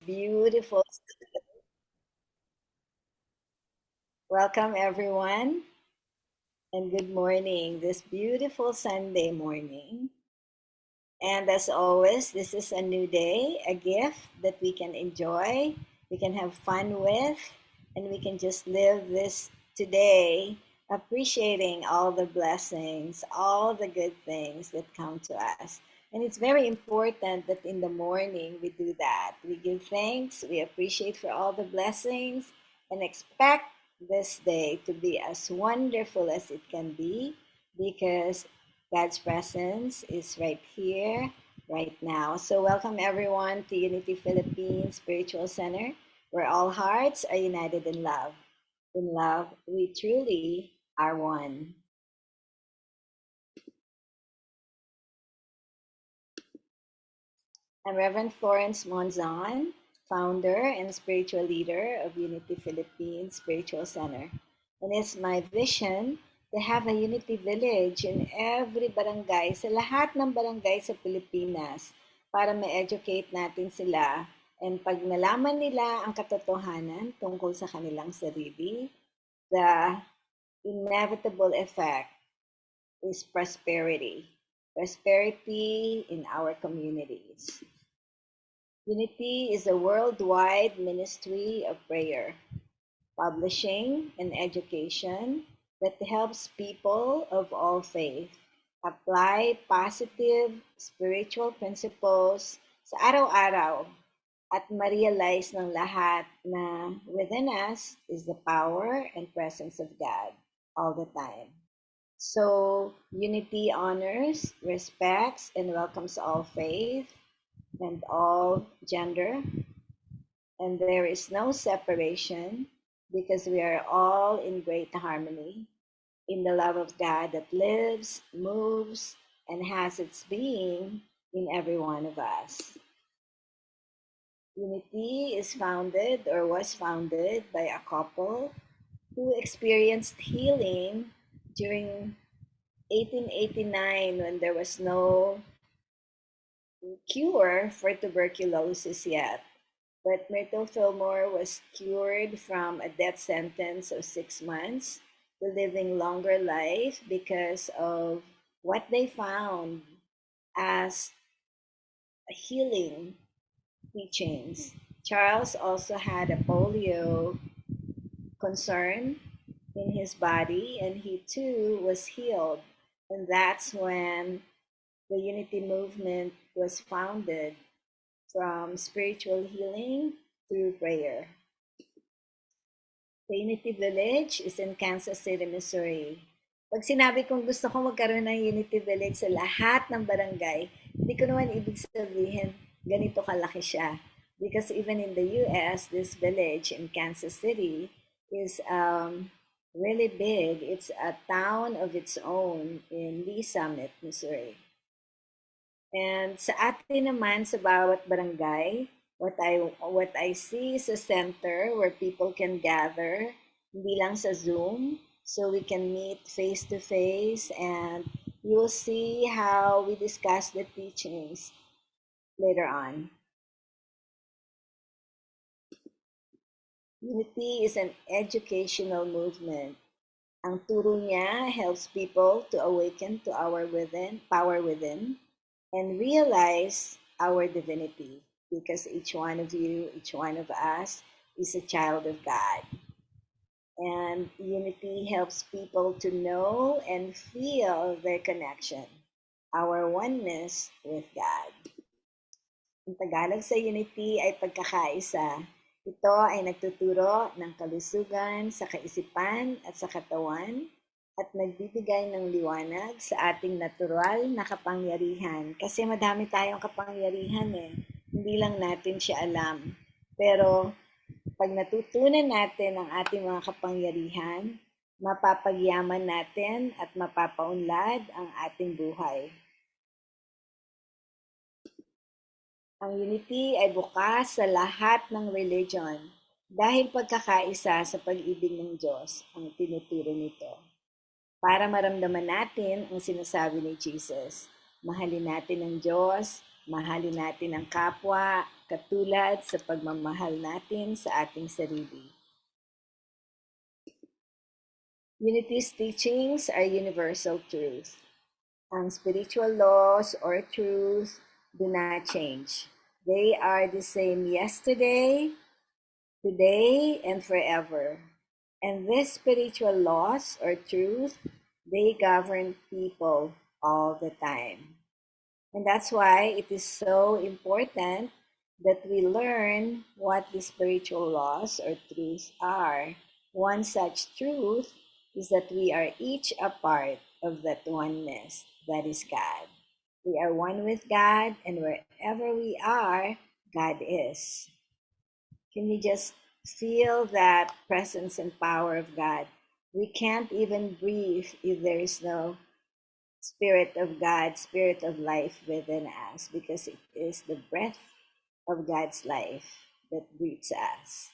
beautiful. Welcome, everyone, and good morning. This beautiful Sunday morning. And as always, this is a new day, a gift that we can enjoy, we can have fun with, and we can just live this today, appreciating all the blessings, all the good things that come to us. And it's very important that in the morning we do that. We give thanks, we appreciate for all the blessings, and expect this day to be as wonderful as it can be because God's presence is right here, right now. So, welcome everyone to Unity Philippines Spiritual Center, where all hearts are united in love. In love, we truly are one. I'm Reverend Florence Monzon, founder and spiritual leader of Unity Philippines Spiritual Center. And it's my vision to have a Unity Village in every barangay, sa lahat ng barangay sa Pilipinas, para ma-educate natin sila. And pag nalaman nila ang katotohanan tungkol sa kanilang sarili, the inevitable effect is prosperity. Prosperity in our communities. Unity is a worldwide ministry of prayer, publishing, and education that helps people of all faith apply positive spiritual principles sa araw-araw at ma-realize ng lahat na within us is the power and presence of God all the time. So, Unity honors, respects, and welcomes all faith and all gender, and there is no separation because we are all in great harmony in the love of God that lives, moves, and has its being in every one of us. Unity is founded or was founded by a couple who experienced healing during 1889 when there was no cure for tuberculosis yet. But Myrtle Fillmore was cured from a death sentence of 6 months to living longer life because of what they found as healing teachings. Charles also had a polio concern in his body, and he too was healed. And that's when the Unity movement was founded, from spiritual healing through prayer. The Unity Village is in Kansas City, Missouri. Pag sinabi kong gusto ko magkaroon ng Unity Village sa lahat ng barangay, hindi ko naman ibig sabihin ganito kalaki siya. Because even in the US, this village in Kansas City is really big. It's a town of its own in Lee Summit, Missouri. And sa atin naman sa bawat barangay, what I see is a center where people can gather, hindi lang sa Zoom, so we can meet face to face, and you will see how we discuss the teachings later on. Unity is an educational movement. Ang turo niya helps people to awaken to our power within, and realize our divinity, because each one of you, each one of us is a child of God. And Unity helps people to know and feel their connection, our oneness with God. Ang Tagalog sa Unity ay pagkakaisa. Ito ay nagtuturo ng kalusugan sa kaisipan at sa katawan, at nagbibigay ng liwanag sa ating natural na kapangyarihan. Kasi madami tayong kapangyarihan eh. Hindi lang natin siya alam. Pero pag natutunan natin ang ating mga kapangyarihan, mapapagyaman natin at mapapaunlad ang ating buhay. Ang Unity ay bukas sa lahat ng religion dahil pagkakaisa sa pag-ibig ng Diyos ang tinuturo nito. Para maramdaman natin ang sinasabi ni Jesus, mahalin natin ang Diyos, Mahalin natin ang kapwa, katulad sa pagmamahal natin sa ating sarili. Unity's teachings are universal truth. Ang spiritual laws or truth do not change. They are the same yesterday, today, and forever. And these spiritual laws or truth, they govern people all the time. And that's why it is so important that we learn what the spiritual laws or truths are. One such truth is that we are each a part of that oneness that is God. We are one with God, and wherever we are, God is. Can you just feel that presence and power of God? We can't even breathe if there is no Spirit of God, Spirit of life within us, because it is the breath of God's life that breathes us.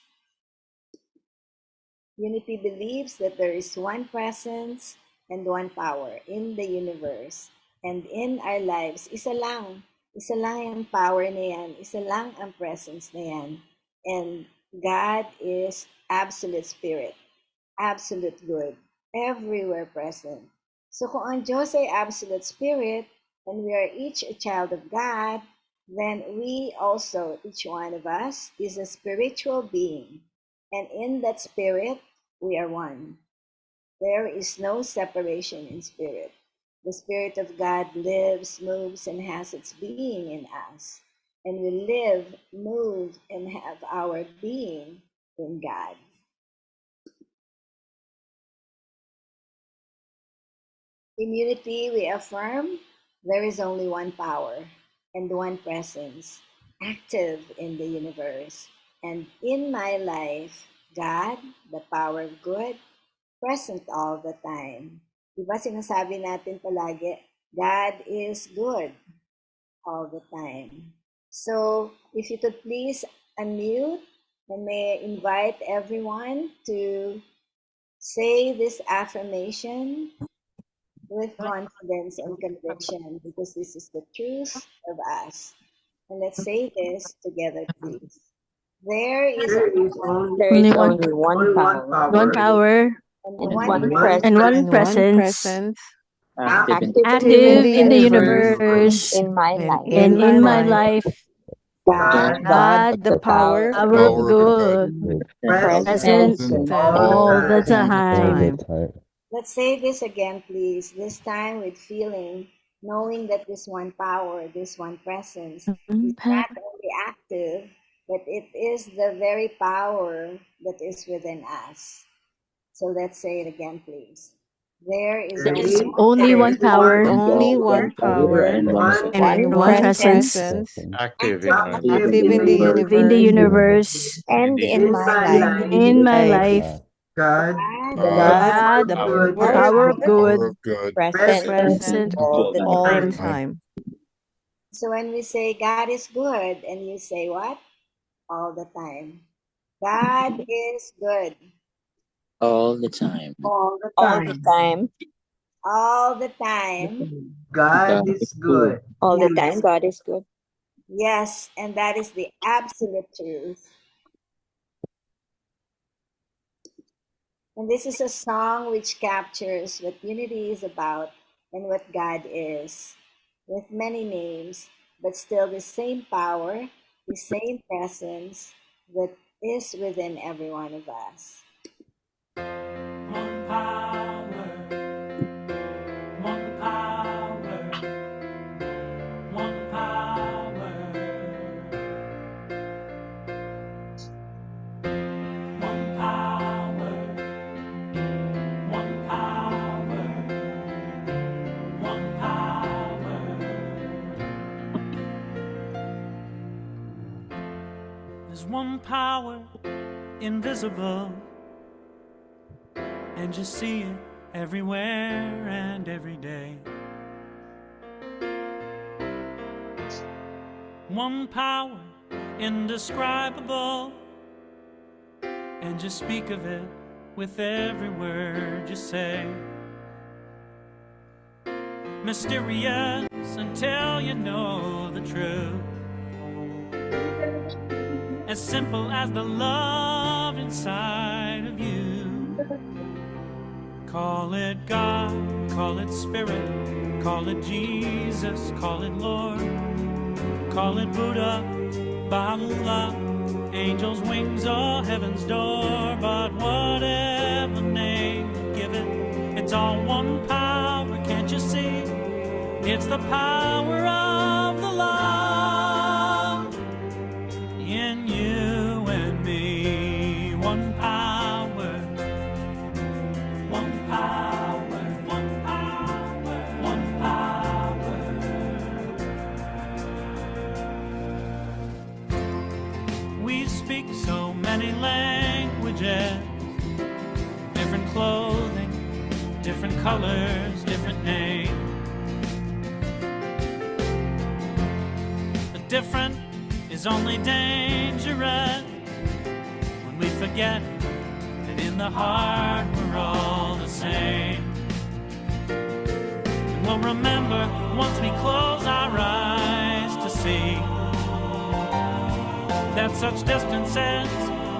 Unity believes that there is one presence and one power in the universe. And in our lives, isa lang yung power na yan, isa lang ang presence na yan. And God is absolute spirit, absolute good, everywhere present. So kung ang Diyos ay absolute spirit, and we are each a child of God, then we also, each one of us, is a spiritual being. And in that spirit, we are one. There is no separation in spirit. The Spirit of God lives, moves, and has its being in us. And we live, move, and have our being in God. In unity, we affirm there is only one power and one presence active in the universe. And in my life, God, the power of good, present all the time. Diba sinasabi natin palagi, God is good all the time. So if you could please unmute and may I invite everyone to say this affirmation with confidence and conviction, because this is the truth of us. And let's say this together, please. There is There is only one power and and one one presence active active in the universe universe in my life. and in my life. God, God, the power of good, present all the time. let's say this again, please. This time with feeling, knowing that this one power, this one presence is not only active, but it is the very power that is within us. So let's say it again, please. There is Only one power Only one power and and one presence active active in the in the universe universe and in my life. and in my life. God, God, the power of good, Present present all the all time. the time. So when we say God is good, and you say what? All the time. God is good. All the time. All the All the time. All the time. God is good. All the Yes. time. God is good. Yes, and that is the absolute truth. And this is a song which captures what unity is about and what God is, with many names, but still the same power, the same presence that is within every one of us. One power, one power, one power, one power, one power, one power. There's one power invisible, and you see it everywhere and every day. One power indescribable, and you speak of it with every word you say. mysterious until you know the truth. As simple as the love inside of you. Call it God, call it Spirit, call it Jesus, call it Lord, call it Buddha, Baha'u'llah, angels' wings or heaven's door. But whatever name you give it, it's all one power, can't you see? It's the power of the love in you and me. One power, one power, one power, one power. We speak so many languages, different clothing, different colors, different names. The different is only dangerous when we forget that in the heart we're all the same. And we'll remember once we close our eyes to see that such distances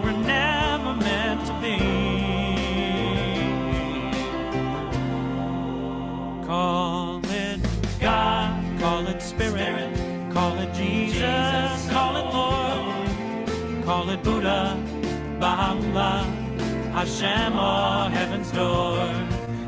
were never meant to be. Call it God, call it Spirit, call it Jesus, call it Lord, call it Buddha, Baha'u'llah, Hashem or heaven's door.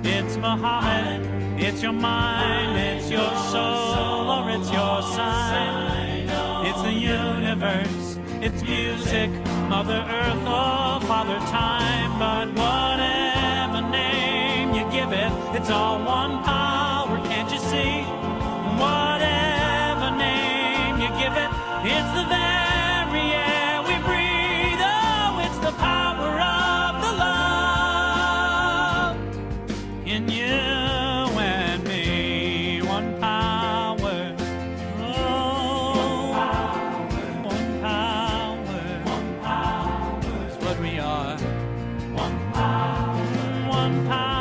It's Muhammad, it's your mind, it's your soul, or it's your sign. It's the universe, it's music, Mother Earth or Father Time. But whatever name you give it, it's all one power, can't you see? Whatever name you give it, it's the very air we breathe. Oh, it's the power of the love in you and me. One power. Oh, one power is what we are. One power, one power.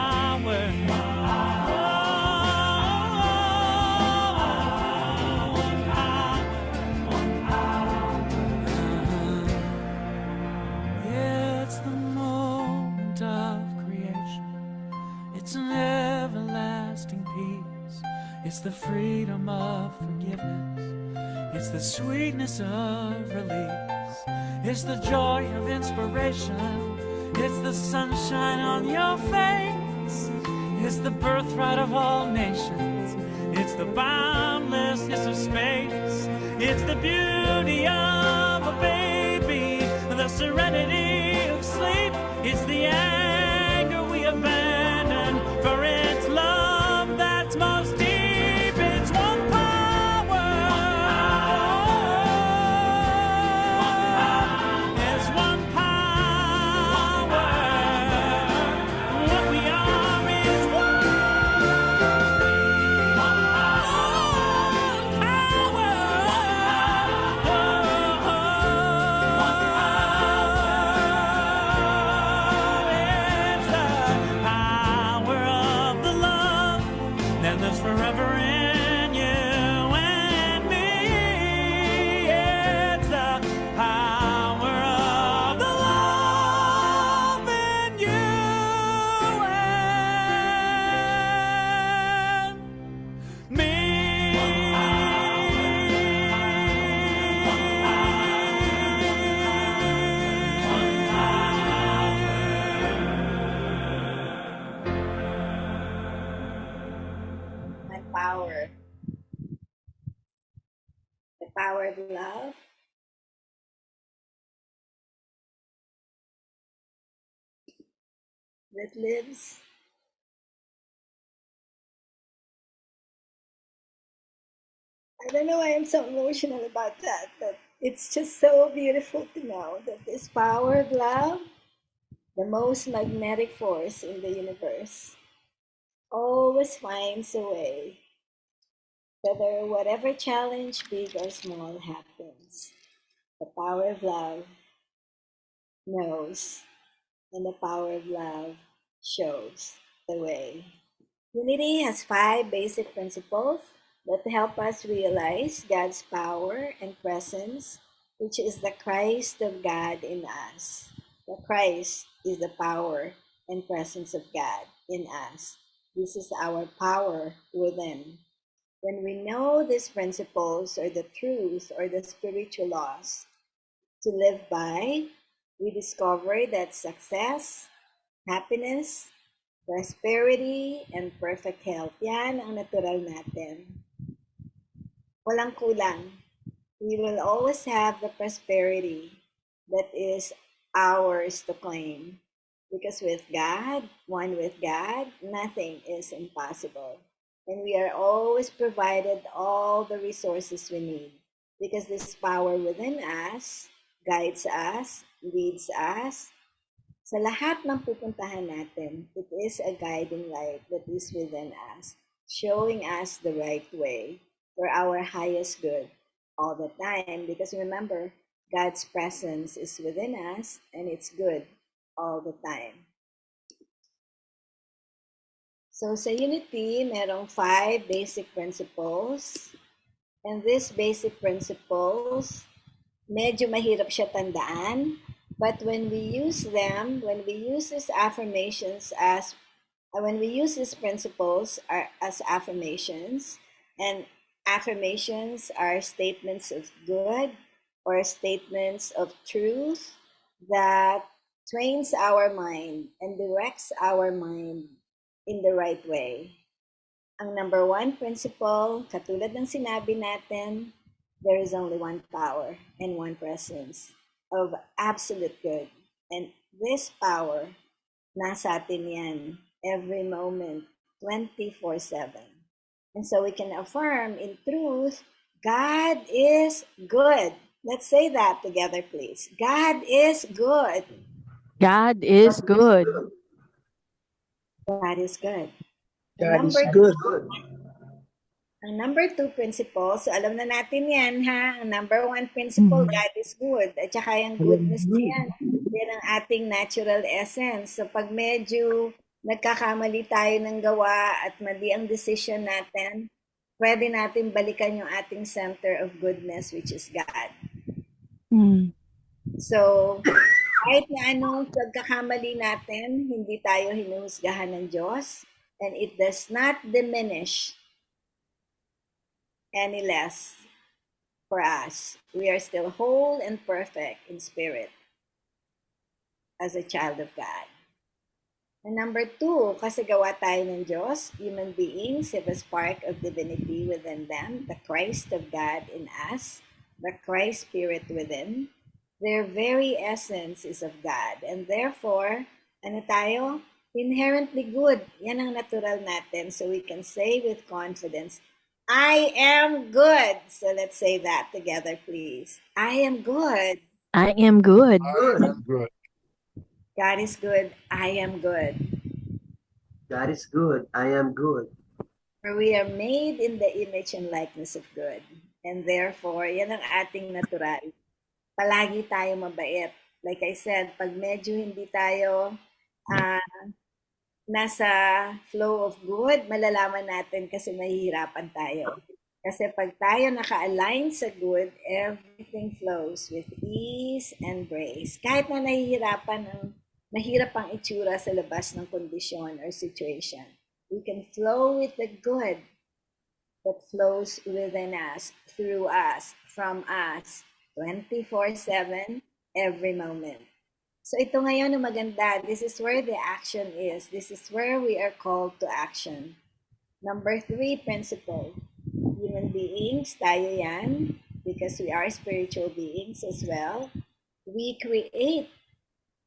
It's the moment of creation. It's an everlasting peace. It's the freedom of forgiveness. It's the sweetness of release. It's the joy of inspiration. It's the sunshine on your face. It's the birthright of all nations. It's the boundlessness of space. It's the beauty of a baby, the serenity of sleep. It's the anger we abandon for its love that's most deep. It's one power. It's one power. What we are is one forever in you and me. It's the power of the love in you and me. My power. The power of love. That lives. I don't know why I'm so emotional about that, but it's just so beautiful to know that this power of love, the most magnetic force in the universe, always finds a way, whether whatever challenge, big or small, happens. The power of love knows, and the power of love shows the way. Unity has 5 basic principles that help us realize God's power and presence, which is the Christ of God in us. The Christ is the power and presence of God in us. This is our power within. When we know these principles or the truth or the spiritual laws to live by, we discover that success, happiness, prosperity, and perfect health, yan ang natural natin. Walang kulang. We will always have the prosperity that is ours to claim. Because with God, one with God, nothing is impossible. And we are always provided all the resources we need. Because this power within us guides us, leads us. Sa lahat ng pupuntahan natin, it is a guiding light that is within us, showing us the right way for our highest good all the time. Because remember, God's presence is within us and it's good all the time. So sa Unity, merong 5 basic principles. And these basic principles, medyo mahirap siya tandaan. But when we use them, when we use these affirmations when we use these principles as affirmations, and affirmations are statements of good or statements of truth that trains our mind and directs our mind in the right way. Ang number 1 principle, katulad ng sinabi natin, there is only one power and one presence of absolute good. And this power, nasa atin yan every moment, 24/7. And so we can affirm in truth, God is good. Let's say that together, please. God is good. God is good. God is good. God is Number good. Ang number 2 principle, so alam na natin yan ha, ang number 1 principle, God is good. At saka yung goodness niyan, yan ang ating natural essence. So pag medyo nagkakamali tayo ng gawa at mali ang decision natin, pwede natin balikan yung ating center of goodness, which is God. So, kahit na anong pagkakamali natin, hindi tayo hinuhusgahan ng Diyos, and it does not diminish any less for us. We are still whole and perfect in spirit as a child of God. And number 2, kasi gawa tayo ng Diyos, human beings have a spark of divinity within them, the Christ of God in us, the Christ Spirit within. Their very essence is of God. And therefore, ano tayo? Inherently good. Yan ang natural natin. So we can say with confidence, I am good. So let's say that together, please. I am good. I am good. Good. God is good. I am good. God is good. I am good. For we are made in the image and likeness of good. And therefore, yan ang ating natural. Palagi tayo mabait. Like I said, pag medyo hindi tayo nasa flow of good, malalaman natin kasi mahihirapan tayo. Kasi pag tayo naka-align sa good, everything flows with ease and grace. Kahit na mahirap ang itsura sa labas ng kondisyon or situation, we can flow with the good that flows within us, through us, from us, 24/7, every moment. So ito ngayon ang maganda. This is where the action is. This is where we are called to action. Number 3 principle. Human beings, tayo yan, because we are spiritual beings as well. We create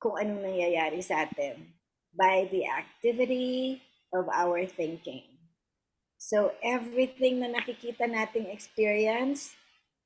kung anong nangyayari sa atin by the activity of our thinking. So everything na nakikita nating experience,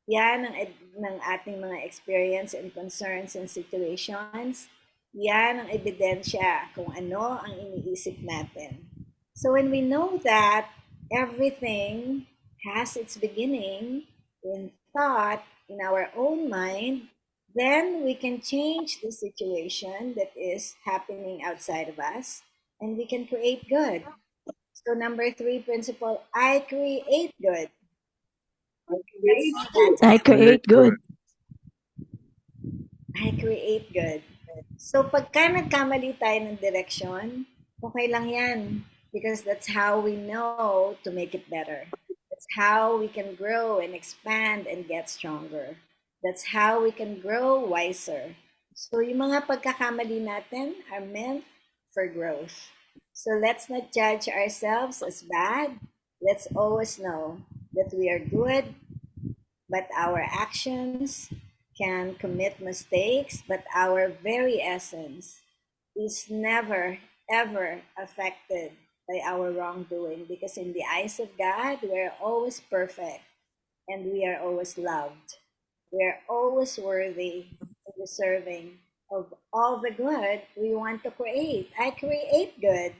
yan ng ating mga experience and concerns and situations, yan ang ebidensya kung ano ang iniisip natin. So when we know that everything has its beginning in thought, in our own mind, then we can change the situation that is happening outside of us and we can create good. So number 3 principle, I create good. I create good. I create good. So pagka nagkamali tayo ng direksyon, okay lang yan. Because that's how we know to make it better. That's how we can grow and expand and get stronger. That's how we can grow wiser. So yung mga pagkakamali natin are meant for growth. So let's not judge ourselves as bad. Let's always know that we are good, but our actions can commit mistakes, but our very essence is never, ever affected by our wrongdoing, because in the eyes of God, we're always perfect and we are always loved. We are always worthy and deserving of all the good we want to create. I create good.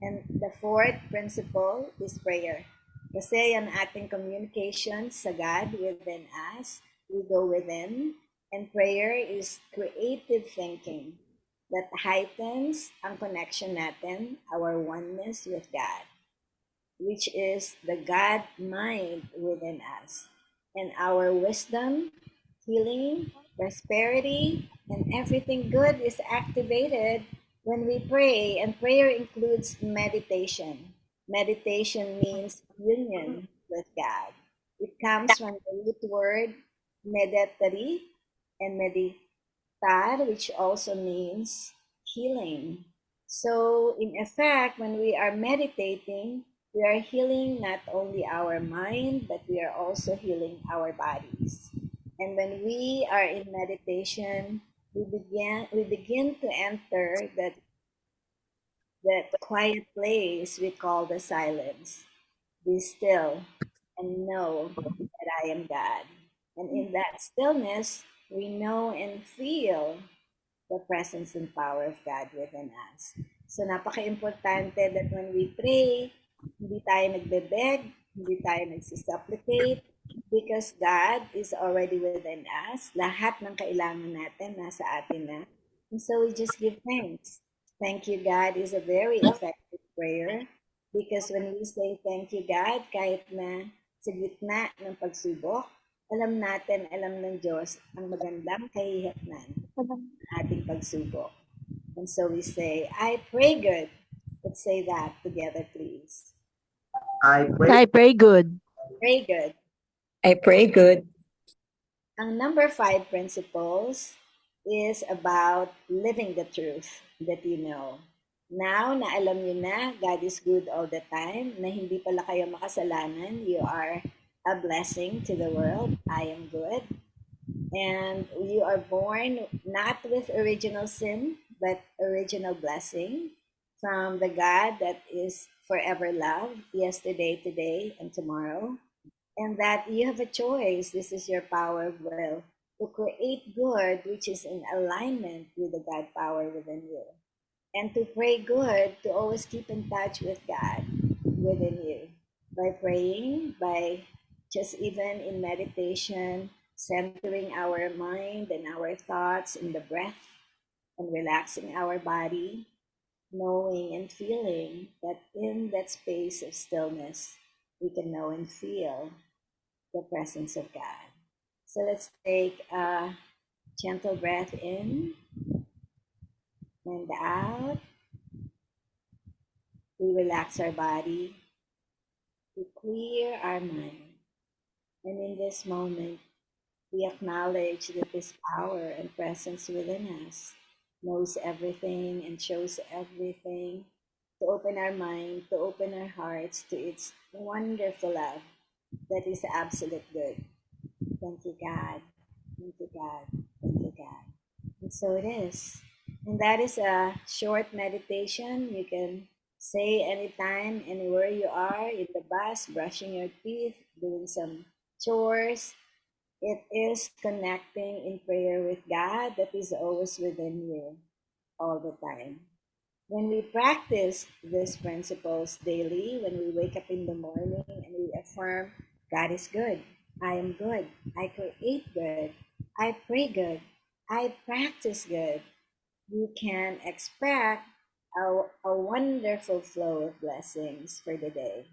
And the 4th principle is prayer. Kasi ang ating communication sa God within us, we go within, and prayer is creative thinking that heightens ang connection natin, our oneness with God, which is the God mind within us. And our wisdom, healing, prosperity, and everything good is activated when we pray. And prayer includes meditation. Meditation means union with God. It comes from the root word meditari and meditar, which also means healing. So, in effect, when we are meditating, we are healing not only our mind, but we are also healing our bodies. And when we are in meditation, we begin to enter that quiet place we call the silence. Be still and know that I am God. And in that stillness, we know and feel the presence and power of God within us. So napaka-importante that when we pray, hindi tayo nagbe-beg, hindi tayo nagsisupplicate, because God is already within us. Lahat ng kailangan natin nasa atin na. And so we just give thanks. Thank you, God, is a very effective prayer, because when we say thank you, God, kahit na sa gitna ng pagsubok, alam natin, alam ng Diyos ang magandang kahihatnan ng ating pagsubok. And so we say, I pray good. Let's say that together, please. I pray good. Pray good. I pray good. Ang number 5 principles is about living the truth that you know. Now na alam niyo na God is good all the time, na hindi pala kayo makasalanan, you are a blessing to the world. I am good. And you are born not with original sin, but original blessing from the God that is forever love, yesterday, today, and tomorrow. And that you have a choice. This is your power of will to create good, which is in alignment with the God power within you. And to pray good, to always keep in touch with God within you. By praying, by just even in meditation, centering our mind and our thoughts in the breath and relaxing our body, knowing and feeling that in that space of stillness, we can know and feel the presence of God. So let's take a gentle breath in and out. We relax our body. We clear our mind. And in this moment, we acknowledge that this power and presence within us knows everything and shows everything, to open our mind, to open our hearts to its wonderful love that is absolute good. Thank you, God. Thank you, God. Thank you, God. And so it is. And that is a short meditation. You can say anytime, anywhere you are, in the bus, brushing your teeth, doing some chores. It is connecting in prayer with God that is always within you all the time. When we practice these principles daily, when we wake up in the morning and we affirm, God is good, I am good, I create good, I pray good, I practice good, you can expect a wonderful flow of blessings for the day.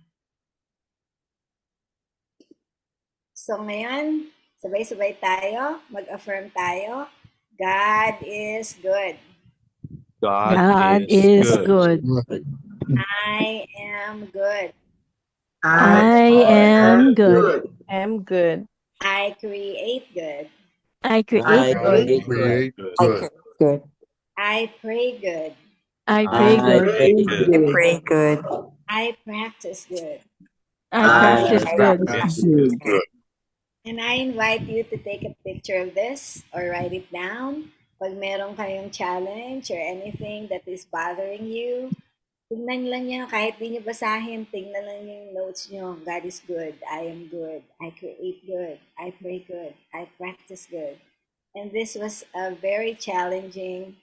So ngayon, sabay-sabay tayo, mag-affirm tayo. God is good. God is good. I am good. I am good. I'm good. I create good. I I create good. create good. Good. I create good. I pray good. I pray I good. pray good. I practice good. I practice good. That's Good. good. And I invite you to take a picture of this or write it down. Pag meron kayong challenge or anything that is bothering you, tingnan lang niyo, kahit di niyo basahin, tingnan lang yung notes niyo. God is good. I am good. I create good. I pray good. I practice good. And this was a very challenging,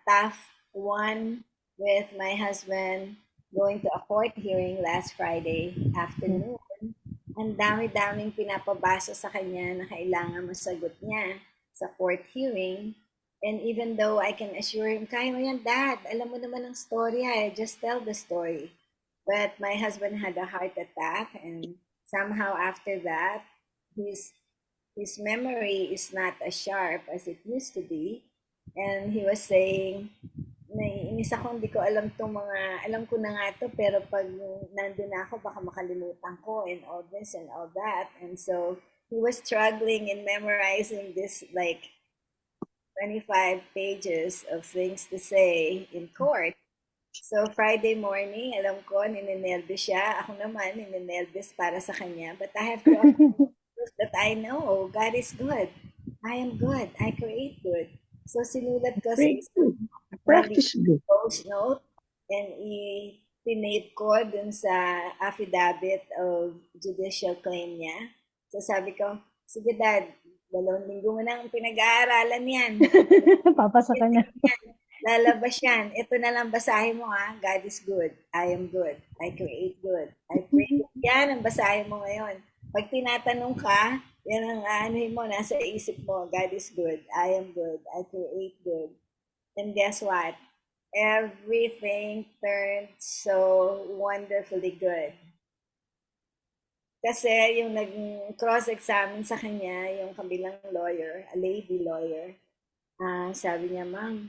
tough one with my husband going to a court hearing last Friday afternoon. Ang dami-daming pinapabasa sa kanya na kailangan masagot niya sa court hearing. And even though I can assure him, kaya mo yan, Dad, alam mo naman ang story, just tell the story. But my husband had a heart attack, and somehow after that, his memory is not as sharp as it used to be. And he was saying, naiinis ako, hindi ko alam tong mga, alam ko na nga to, pero pag nandun na ako, baka makalimutan ko, and all this and all that. And so, he was struggling in memorizing this, like, 25 pages of things to say in court. So, Friday morning, alam ko, ninenervous siya. Ako naman, ninenervous para sa kanya. But I have to prove that I know God is good. I am good. I create good. So, sinulat ko sa Practice good. post note and i-pinate ko dun sa affidavit of judicial claim niya. So, sabi ko, sige Dad, 2 linggo mo nang pinag-aaralan yan. Papasa ka na. Lalabas yan. Ito na lang basahin mo God is good. I am good. I create good. I pray good. Yan ang basahin mo ngayon. Pag tinatanong ka, yan ang anuhin mo, nasa isip mo, God is good. I am good. I create good. And guess what? Everything turned so wonderfully good. Kasi yung nag-cross-examine sa kanya, yung kabilang lawyer, a lady lawyer, sabi niya, Ma'am,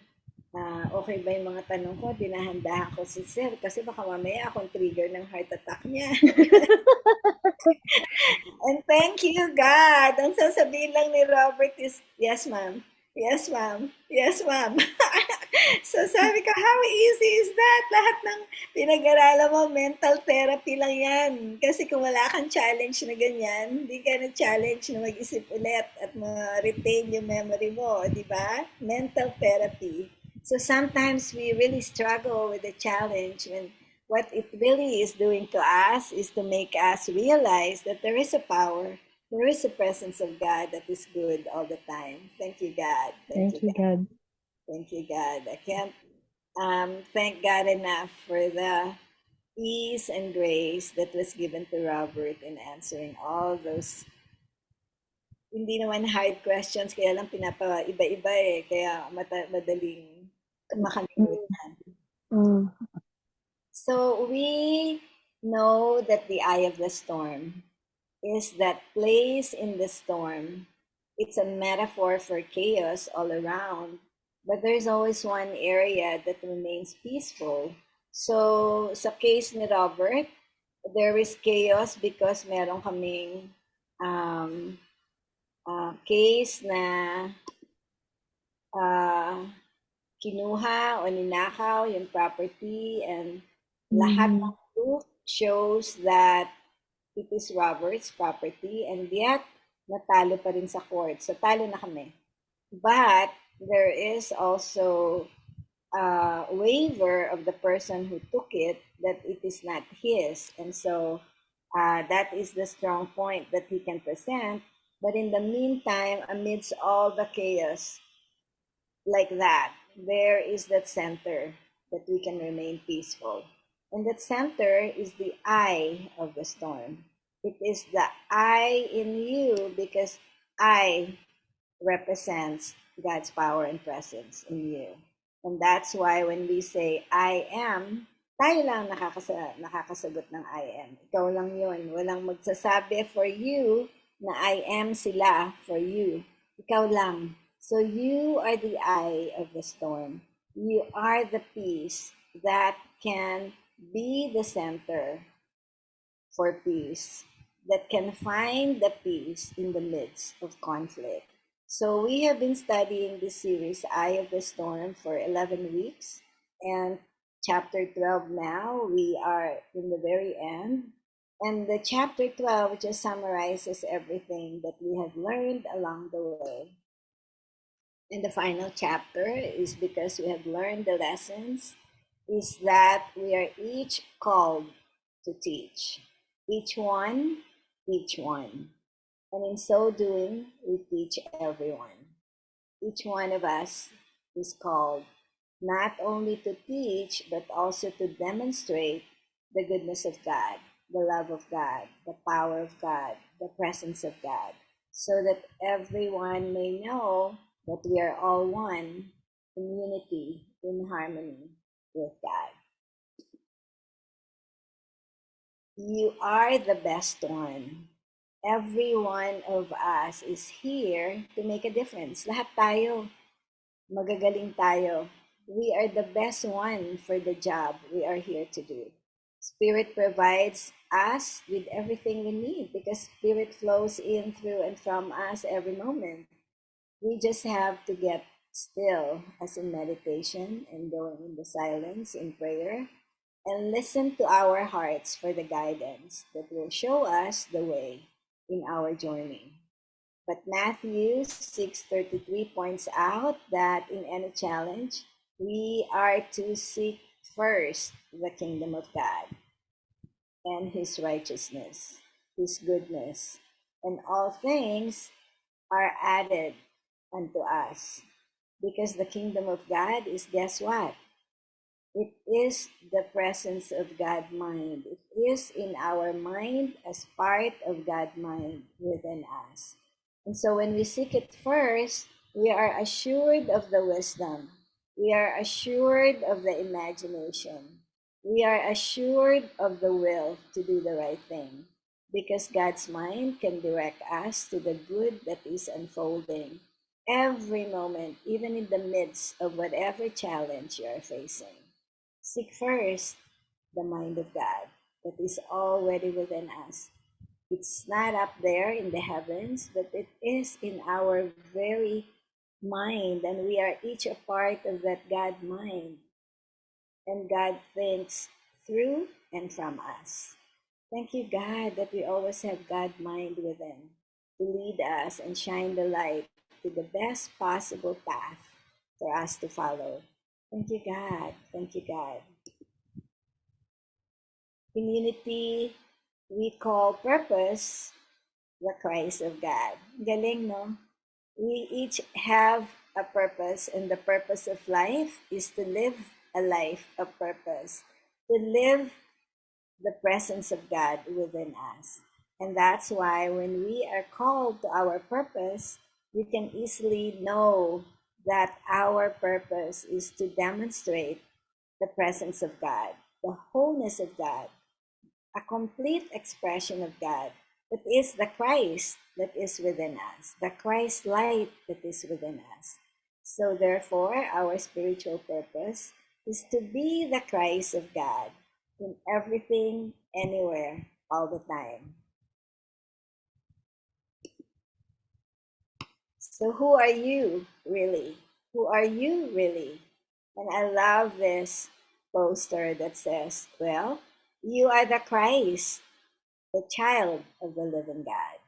okay ba yung mga tanong ko? Dinahandahan ko si Sir kasi baka mamaya akong trigger ng heart attack niya. And thank you, God. Ang sasabihin lang ni Robert is, yes, ma'am. Yes, ma'am. Yes, ma'am. So sabi ko, how easy is that? Lahat ng pinag-aralan mo, mental therapy lang yan. Kasi kung wala kang challenge na ganyan, hindi ka na-challenge na mag-isip ulit at ma-retain yung memory mo, di ba? Mental therapy. So sometimes we really struggle with the challenge when what it really is doing to us is to make us realize that there is a power, there is a presence of God that is good all the time. Thank you, God. Thank you, God. Thank you, God. I can't thank God enough for the ease and grace that was given to Robert in answering all those hindi naman hard questions, kaya lang pinapa-iba-iba kaya madaling makalimutan. So we know that the eye of the storm is that place in the storm. It's a metaphor for chaos all around, but there's always one area that remains peaceful. So sa case ni Robert, there is chaos because meron kaming case na kinuha o ninakaw yung property, and lahat ng proof shows that it is Robert's property, and yet natalo pa rin sa court. So talo na kami. But there is also a waiver of the person who took it that it is not his. And so that is the strong point that he can present. But in the meantime, amidst all the chaos like that, there is that center that we can remain peaceful. And that center is the eye of the storm. It is the I in you because I represents God's power and presence in you. And that's why when we say, I am, tayo lang nakakasagot ng I am. Ikaw lang yun. Walang magsasabi for you na I am sila for you. Ikaw lang. So you are the eye of the storm. You are the peace that can be the center for peace, that can find the peace in the midst of conflict. So we have been studying this series, Eye of the Storm, for 11 weeks. And chapter 12 now, we are in the very end. And the chapter 12 just summarizes everything that we have learned along the way. And the final chapter is because we have learned the lessons, is that we are each called to teach. Each one. And in so doing, we teach everyone. Each one of us is called not only to teach, but also to demonstrate the goodness of God, the love of God, the power of God, the presence of God, so that everyone may know that we are all one in unity, in harmony with God. You are the best one. Every one of us is here to make a difference. Lahat tayo, magagaling tayo. We are the best one for the job we are here to do. Spirit provides us with everything we need because Spirit flows in, through, and from us every moment. We just have to get still, as in meditation and going in the silence in prayer, and listen to our hearts for the guidance that will show us the way in our journey. But Matthew 6:33 points out that in any challenge, we are to seek first the kingdom of God and His righteousness, His goodness, and all things are added unto us. Because the kingdom of God is, guess what? It is the presence of God mind. It is in our mind as part of God mind within us. And so when we seek it first, we are assured of the wisdom. We are assured of the imagination. We are assured of the will to do the right thing. Because God's mind can direct us to the good that is unfolding every moment, even in the midst of whatever challenge you are facing. Seek first the mind of God that is already within us. It's not up there in the heavens, but it is in our very mind, and we are each a part of that God mind. And God thinks through and from us. Thank you, God, that we always have God mind within to lead us and shine the light to the best possible path for us to follow. Thank you, God. Thank you, God. In unity, we call purpose the Christ of God. Galing, no? We each have a purpose, and the purpose of life is to live a life of purpose, to live the presence of God within us. And that's why when we are called to our purpose, we can easily know that our purpose is to demonstrate the presence of God, the wholeness of God, a complete expression of God that is the Christ that is within us, the Christ light that is within us. So therefore, our spiritual purpose is to be the Christ of God in everything, anywhere, all the time. So who are you really? Who are you really? And I love this poster that says, well, you are the Christ, the child of the living God.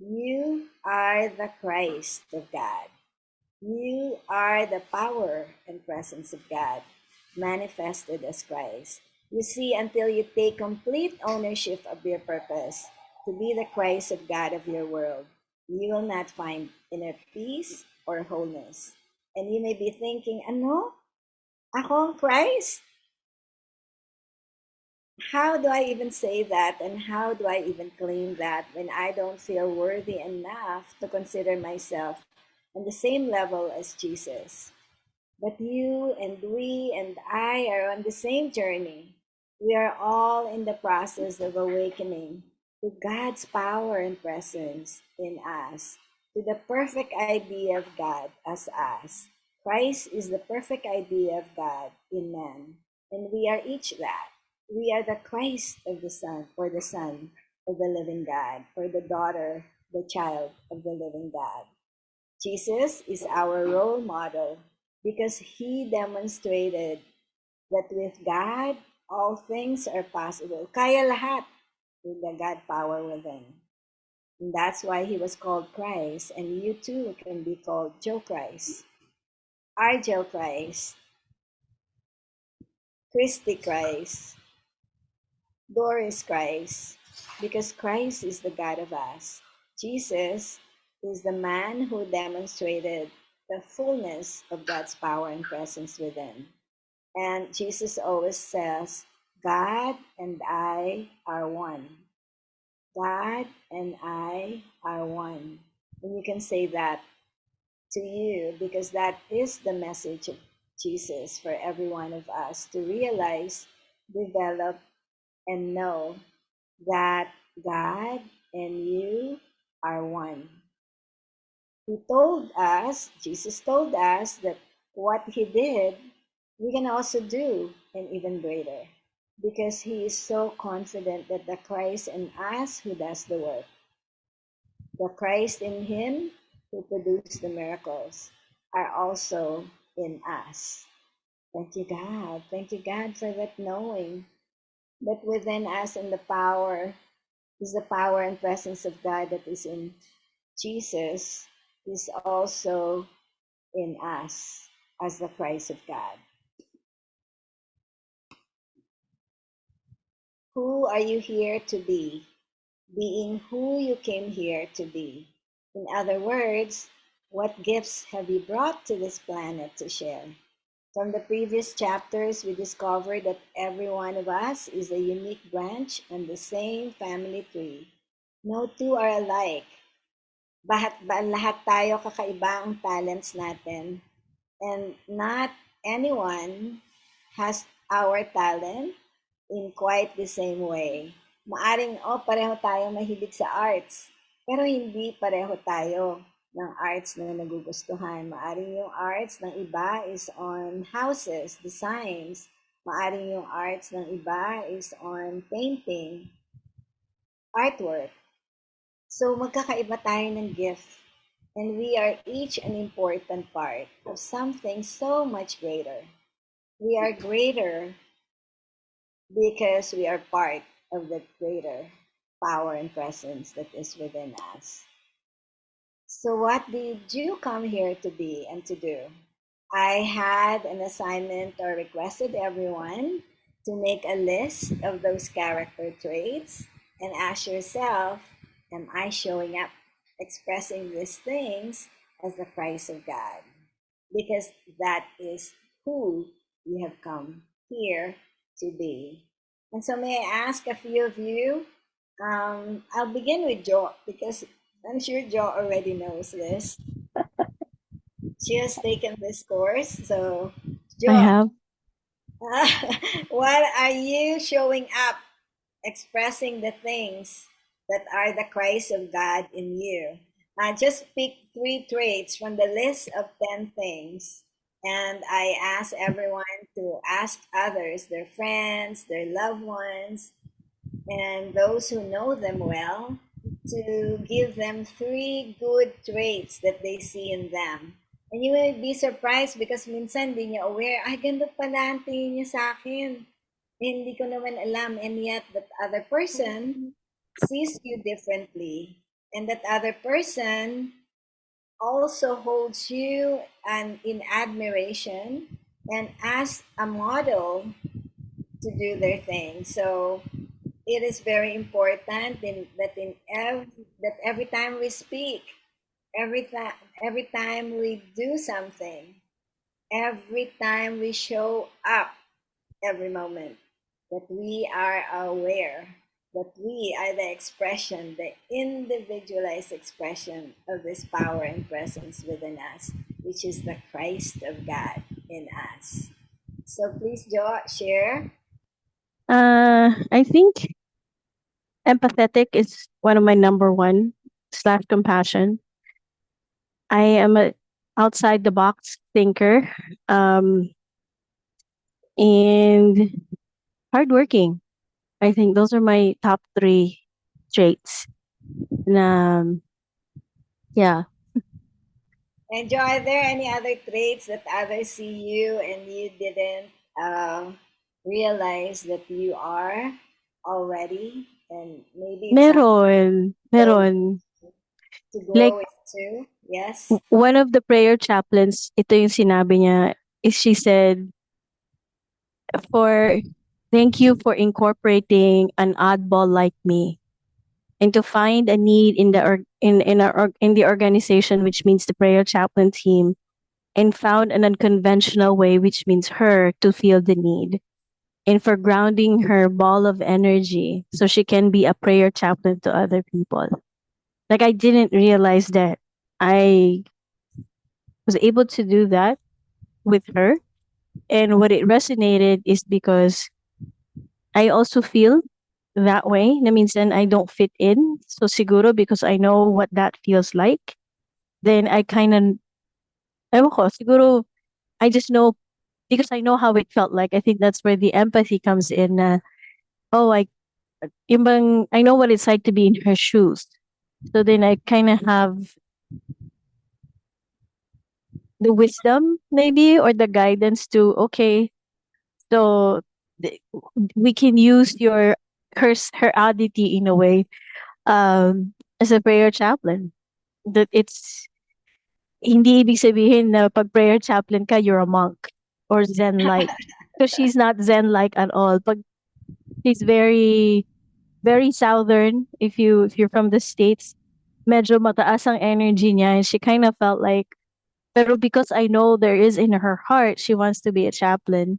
You are the Christ of God. You are the power and presence of God manifested as Christ. You see, until you take complete ownership of your purpose to be the Christ of God of your world, you will not find inner peace or wholeness. And you may be thinking, ano? Ako ang Christ? How do I even say that, and how do I even claim that when I don't feel worthy enough to consider myself on the same level as Jesus? But you and we and I are on the same journey. We are all in the process of awakening to God's power and presence in us, to the perfect idea of God as us. Christ is the perfect idea of God in man, and we are each that. We are the Christ of the Son, or the Son of the living God, or the daughter, the child of the living God. Jesus is our role model because he demonstrated that with God, all things are possible. Kaya lahat with the God power within. And that's why he was called Christ, and you too can be called Joe Christ, our Joe Christ, Christy Christ, Doris Christ, because Christ is the God of us. Jesus is the man who demonstrated the fullness of God's power and presence within. And Jesus always says, God and I are one. God and I are one. And you can say that to you because that is the message of Jesus for every one of us to realize, develop, and know that God and you are one. Jesus told us that what he did, we can also do and even greater because he is so confident that the Christ in us who does the work, the Christ in him who produced the miracles are also in us. Thank you, God. Thank you, God, for that knowing that within us and the power is the power and presence of God that is in Jesus is also in us as the Christ of God. Who are you here to be? Being who you came here to be. In other words, what gifts have you brought to this planet to share? From the previous chapters, we discovered that every one of us is a unique branch on the same family tree. No two are alike. Lahat tayo kakaiba ang talents natin. And not anyone has our talent in quite the same way. Maaring, pareho tayo mahilig sa arts, pero hindi pareho tayo ng arts na nagugustuhan. Maaring yung arts ng iba is on houses, designs. Maaring yung arts ng iba is on painting, artwork. So magkakaiba tayo ng gift. And we are each an important part of something so much greater. We are greater because we are part of the greater power and presence that is within us. So what did you come here to be and to do? I had an assignment or requested everyone to make a list of those character traits and ask yourself, am I showing up, expressing these things as the Christ of God? Because that is who you have come here to be. And so may I ask a few of you, I'll begin with Jo because I'm sure Jo already knows this. She has taken this course. So Jo, I have. what are you showing up, expressing the things that are the Christ of God in you? Just pick 3 traits from the list of 10 things. And I ask everyone to ask others, their friends, their loved ones, and those who know them well, to give them 3 good traits that they see in them. And you will be surprised because minsan di niya aware, ay ganda pala ang tingin niya sa akin. Hindi ko naman alam, and yet that other person sees you differently. And that other person also holds you in admiration and as a model to do their thing. So it is very important that every time we speak, every time we do something, every time we show up, every moment, that we are aware that we are the expression, the individualized expression of this power and presence within us, which is the Christ of God. in us. So please, Jo, share. I think empathetic is one of my number one / compassion. I am a outside the box thinker, um, and hardworking. I think those are my top three traits. And, yeah. And Jo, are there any other traits that others see you and you didn't realize that you are already, and maybe it's something Meron. to Like, grow into? Yes. one of the prayer chaplains, ito yung sinabi niya, is she said, for thank you for incorporating an oddball like me and to find a need in the in the organization, which means the prayer chaplain team, and found an unconventional way, which means her, to feel the need, and for grounding her ball of energy so she can be a prayer chaplain to other people. Like, I didn't realize that I was able to do that with her. And what it resonated is because I also feel that way na minsan I don't fit in. So siguro because I know what that feels like, then I kind of, ewan ko, siguro I just know because I know how it felt like. I think that's where the empathy comes in. Na, oh, I know what it's like to be in her shoes. So then I kind of have the wisdom maybe or the guidance to, okay, so th- we can use her oddity in a way, as a prayer chaplain. That it's hindi ibig sabihin na pag prayer chaplain ka, you're a monk or Zen-like. Because she's not Zen-like at all. Pag she's very, very southern. If you're from the States, medyo mataas ang energy niya. And she kind of felt like, pero because I know there is in her heart, she wants to be a chaplain.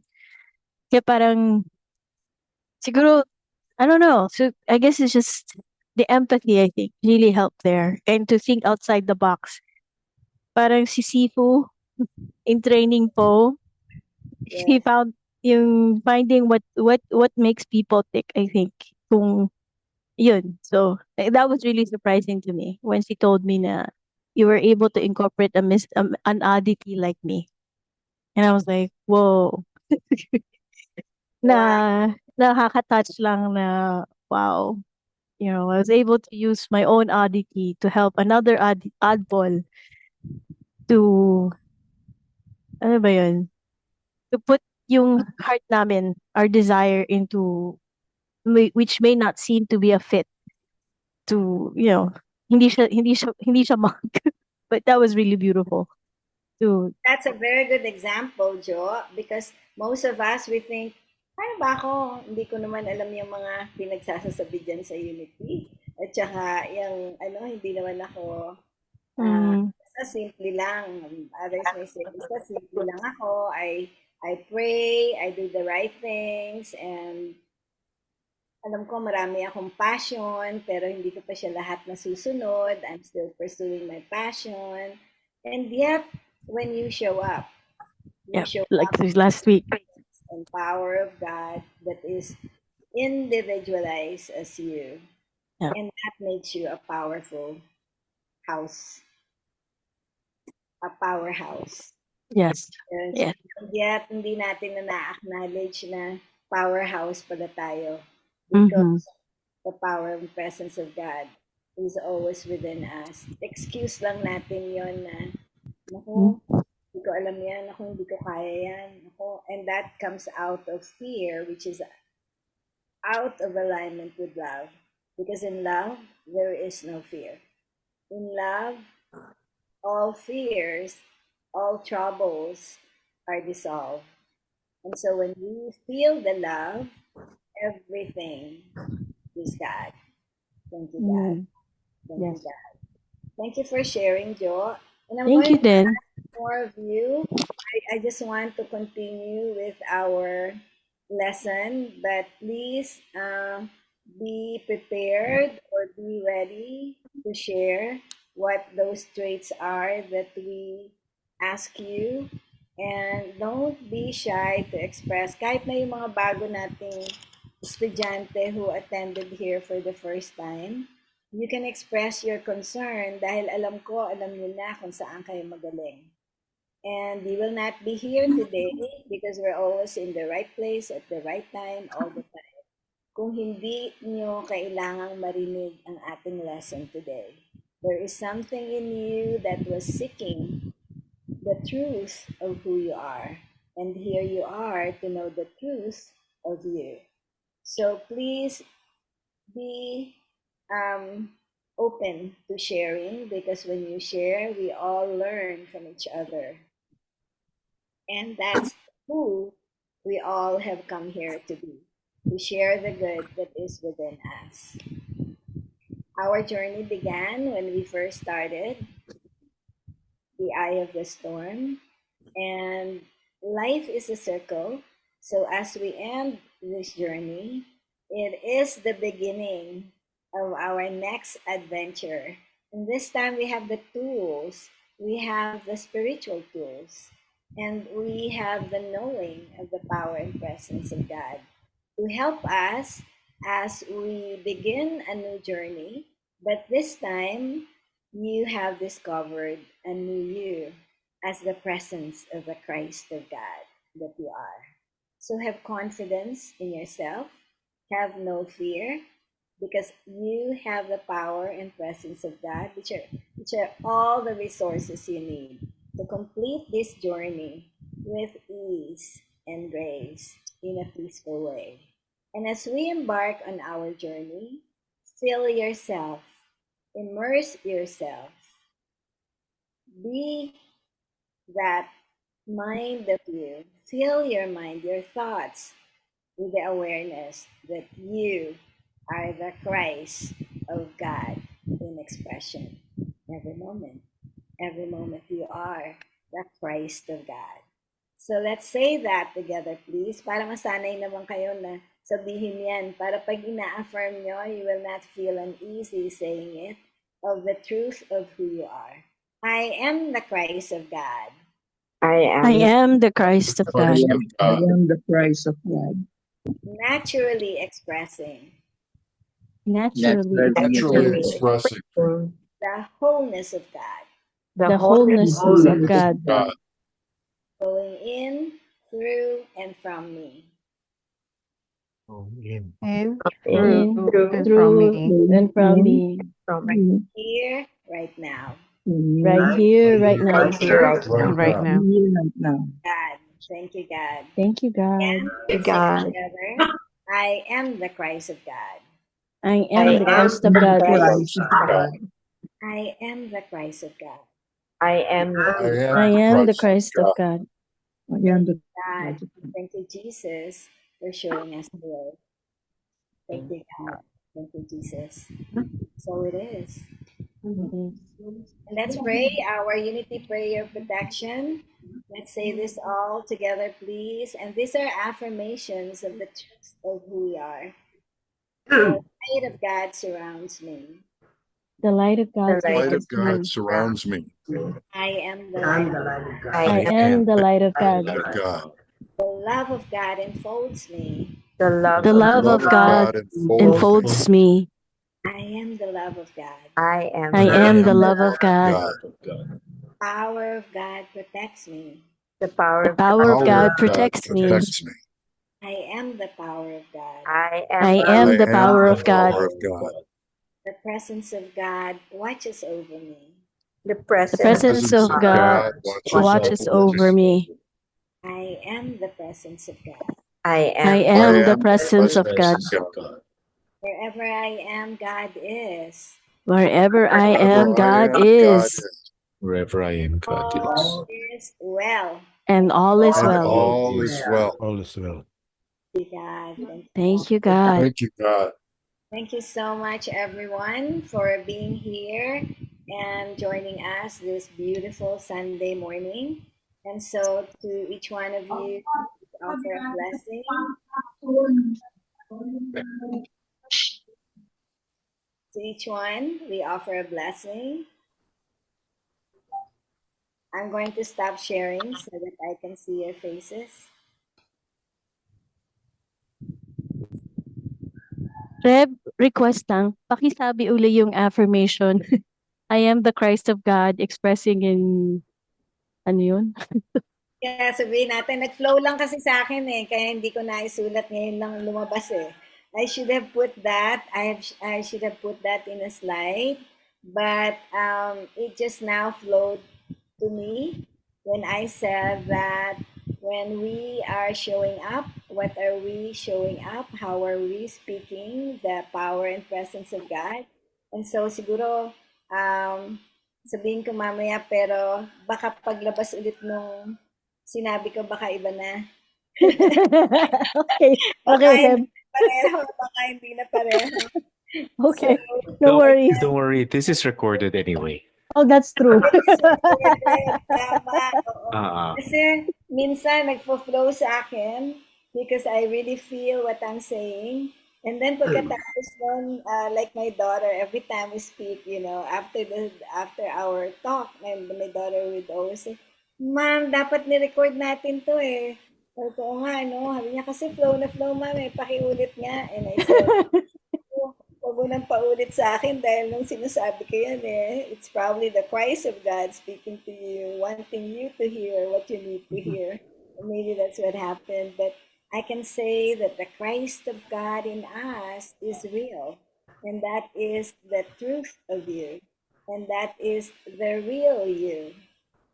Kaya parang, siguro, I don't know. So I guess it's just the empathy, I think, really helped there. And to think outside the box. Parang si Sifu, in training po, he Yes. found yung finding what makes people tick, I think. Kung yun. So that was really surprising to me when she told me na you were able to incorporate an oddity like me. And I was like, whoa. Wow. Na nakaka-touch lang na wow. You know, I was able to use my own oddity to help another oddball to, ano ba yun? To put yung heart namin, our desire into, which may not seem to be a fit to, hindi siya monk. But that was really beautiful. To, That's a very good example, Jo, because most of us, we think, paano ba ako? Hindi ko naman alam yung mga pinagsasasabi dyan sa Unity. At saka, yung, hindi naman ako, basta simple lang. Others may say, basta simple lang ako. I pray, I do the right things, and alam ko marami akong passion, pero hindi ko pa siya lahat nasusunod. I'm still pursuing my passion. And yet, when you show up, you yeah, show like up this last week. and power of God that is individualized as you. Yeah. And that makes you a powerful house, a powerhouse. Yes. Yes. Yes. And yet, hindi natin na-acknowledge na powerhouse pala tayo because the power and presence of God is always within us. Excuse lang natin yon na, naku, hindi ko alam yan, naku, hindi ko kaya yan, naku. And that comes out of fear, which is out of alignment with love. Because in love, there is no fear. In love, all fears, all troubles are dissolved. And so when you feel the love, everything is God. Thank you, God. Thank you, Yes. God. Thank you for sharing, Jo. And I'm Thank you, going to then. ask more of you. I just want to continue with our lesson, but please be prepared or be ready to share what those traits are that we ask you. And don't be shy to express. Kahit na yung mga bago nating estudyante who attended here for the first time, you can express your concern dahil alam nyo na kung saan kayo magaling. And we will not be here today because we're always in the right place at the right time all the time. Kung hindi nyo kailangang marinig ang ating lesson today. There is something in you that was seeking the truth of who you are. And here you are to know the truth of you. So please be open to sharing, because when you share, we all learn from each other. And that's who we all have come here to be, to share the good that is within us. Our journey began when we first started the eye of the storm, and life is a circle. So as we end this journey, it is the beginning of our next adventure. And this time we have the tools, we have the spiritual tools, and we have the knowing of the power and presence of God to help us as we begin a new journey. But this time, you have discovered a new you as the presence of the Christ of God that you are. So have confidence in yourself, have no fear, because you have the power and presence of God, which are all the resources you need to complete this journey with ease and grace in a peaceful way. And as we embark on our journey, fill yourself, immerse yourself, be that mind of you, fill your mind, your thoughts with the awareness that you are the Christ of God in expression. Every moment you are the Christ of God. So let's say that together, please, para masanay naman kayo na sabihin yan, para pag ina-affirm nyo, you will not feel uneasy saying it, of the truth of who you are. I am the Christ of God. I I am. am the Christ of God, I am the Christ of God. Naturally expressing naturally Naturally expressing expressing the wholeness of God, the wholeness of God God going in, through, and from me. in In, in, through, and from through, me. and from me, From me. Here, right now. right here, right now. Right here, right right now. now. Right now. God, thank you, God. Thank you, God. And To let's say God. together, I am the Christ of God. I I am the Christ of am God. the Christ Christ of of God. God. I am the Christ of God. I am I the am I am the Christ Christ of God. I am the God, Christ of God. thank you, Jesus, for showing us the way. Thank you, God. Thank you, Jesus. So it is. Mhm. And let's pray our unity prayer of protection. Let's say this all together, please. And these are affirmations of the truth of who we are. The light of God surrounds me. The light of The God The light of surrounds God me. surrounds me. I am the light of God. I I am the light of God. Light of God. The love of God enfolds me. The love The of love Love of God enfolds me. enfolds me. I am the love of God. I am I the am the love love of God. The power of God protects me. The power The of power of Power God of God protects me. protects me. I am the power of God. I I am am the I power am of the God. power of God. The presence of God watches over me. the The presence presence of God watches over me. I am the presence of God. I I am am the the presence of God. God. Wherever I am, God is. Wherever I am, Wherever I God am, God is. is. Wherever I am, God is. All is well. And all is And well. all is well. All is well. Thank you, God. Thank you, God. Thank you, God. Thank you so much, everyone, for being here and joining us this beautiful Sunday morning. And so, to each one of you, offer a blessing. To each one, we offer a blessing. I'm going to stop sharing so that I can see your faces. Reb, request lang, pakisabi uli yung affirmation. I am the Christ of God expressing in, ano yun? Kaya sabihin natin, nag-flow lang kasi sa akin eh, kaya hindi ko naisulat ngayon lang lumabas eh. I should have put that, I should have put that in a slide, but it just now flowed to me when I said that when we are showing up, what are we showing up? How are we speaking the power and presence of God? And so siguro, sabihin ko mamaya, pero baka paglabas ulit nung sinabi ko, baka iba na. Okay. Okay, Reb. Pareho, baka hindi na pareho. Okay. So, No worries. Don't worry, this is recorded anyway. Oh, that's true. tama, oo. Ah, Kasi minsan nagfo-flow sa akin because I really feel what I'm saying. And then pagkatapos nun, like my daughter, every time we speak, after our talk, my daughter would always say, Ma'am, dapat ni-record natin to eh. Sabi ko, "Oo nga, no? Sabi niya, kasi flow na flow, ma'am eh. Pakiulit nga." And I said, huwag mo nang paulit sa akin dahil nung sinasabi ko yan eh, it's probably the Christ of God speaking to you, wanting you to hear what you need to hear. And maybe that's what happened. But I can say that the Christ of God in us is real. And that is the truth of you. And that is the real you.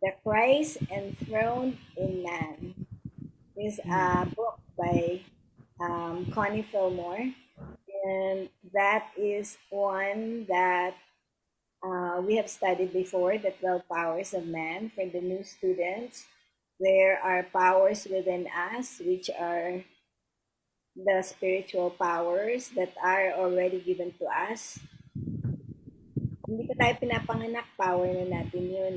The Christ Enthroned in Man is a book by Connie Fillmore. And that is one that we have studied before, the 12 powers of man. For the new students, there are powers within us, which are the spiritual powers that are already given to us. Hindi pa tayo pinapanganak, power na natin yun.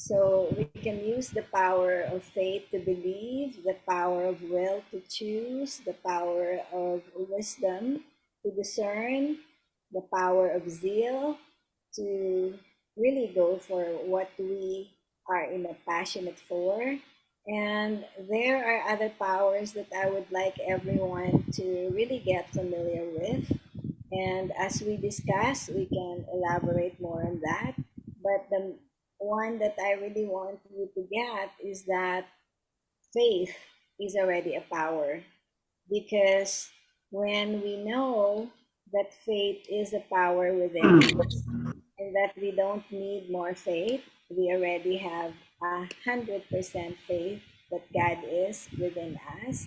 So we can use the power of faith to believe, the power of will to choose, the power of wisdom to discern, the power of zeal to really go for what we are passionate for. And there are other powers that I would like everyone to really get familiar with. And as we discuss, we can elaborate more on that. But the one that I really want you to get is that faith is already a power. Because when we know that faith is a power within us and that we don't need more faith, we already have 100% faith that God is within us,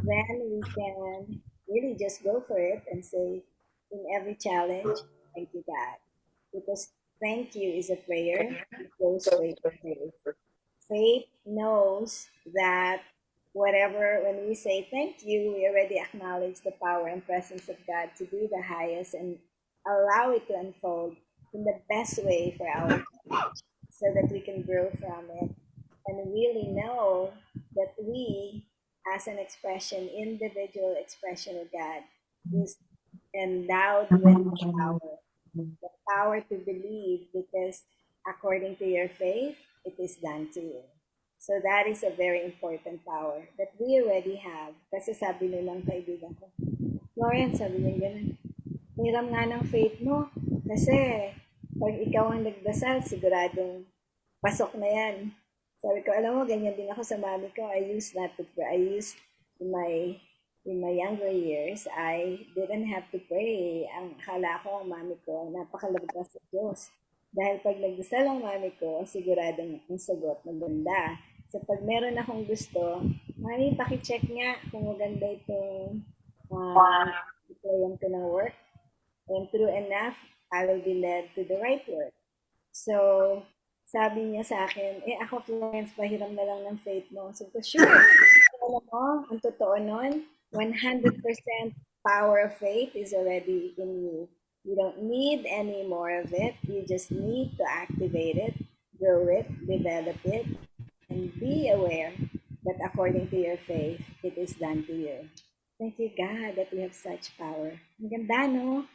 then we can really just go for it and say, in every challenge, thank you, God. Because thank you is a prayer, it goes straight to faith. Faith knows that when we say thank you, we already acknowledge the power and presence of God to do the highest and allow it to unfold in the best way for our lives so that we can grow from it and really know that we, as an individual expression of God, is endowed with the power to believe because according to your faith, it is done to you. So that is a very important power that we already have. Kasi sabi nilang kaibigan ko, Florence, sabi niya ganun, hiram nga ng faith mo. Kasi pag ikaw ang nagdasal, siguradong pasok na yan. Sabi ko, alam mo, ganyan din ako sa mami ko. I used in my younger years, I didn't have to pray. Ang akala ko, ang mami ko, napakalabas sa Diyos. Dahil pag nagdasal ang mami ko, siguradong ang sagot maganda. So pag meron akong gusto, mami, pakicheck nga kung maganda itong deployan ko ng work. And true enough, I will be led to the right work. So, sabi niya sa akin, ako Florence, pahiram na lang ng faith mo. So ko, sure. Alam mo, ang totoo nun, 100% power of faith is already in you. You don't need any more of it. You just need to activate it, grow it, develop it, and be aware that according to your faith, it is done to you. Thank you, God, that we have such power. Ang ganda, no?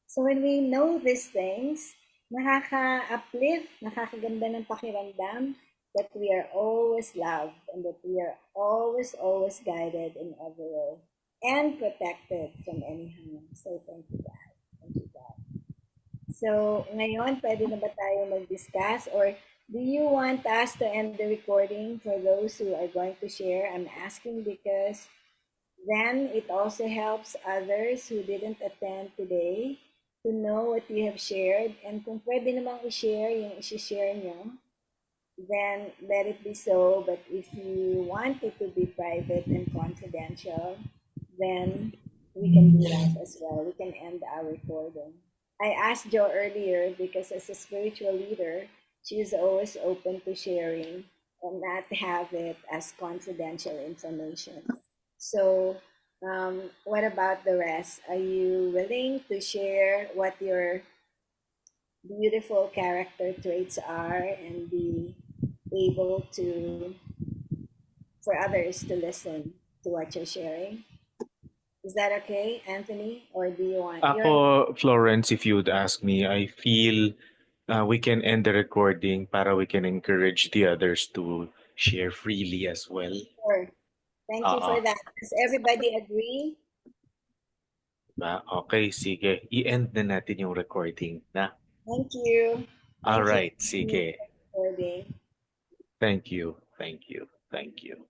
So when we know these things, nakaka-uplift, nakakaganda ng pakiramdam, that we are always loved and that we are always, always guided in every way and protected from any harm. So thank you, God. Thank you, God. So ngayon, pwede na ba tayo mag-discuss or do you want us to end the recording for those who are going to share? I'm asking because then it also helps others who didn't attend today to know what you have shared. And kung pwede namang i-share yung i-share nyo, then let it be so. But if you want it to be private and confidential, then we can do that as well. We can end our recording. I asked Jo earlier because as a spiritual leader, she is always open to sharing and not have it as confidential information. So what about the rest? Are you willing to share what your beautiful character traits are and be able to, for others to listen to what you're sharing? Is that okay, Anthony? Or do you want Ako, Florence, if you'd ask me, I feel we can end the recording para we can encourage the others to share freely as well. Sure. Thank you for that. Does everybody agree? Ba? Okay, sige. I-end na natin yung recording na. Thank you. All Thank you. right, sige. Recording. Thank you. Thank you. Thank you.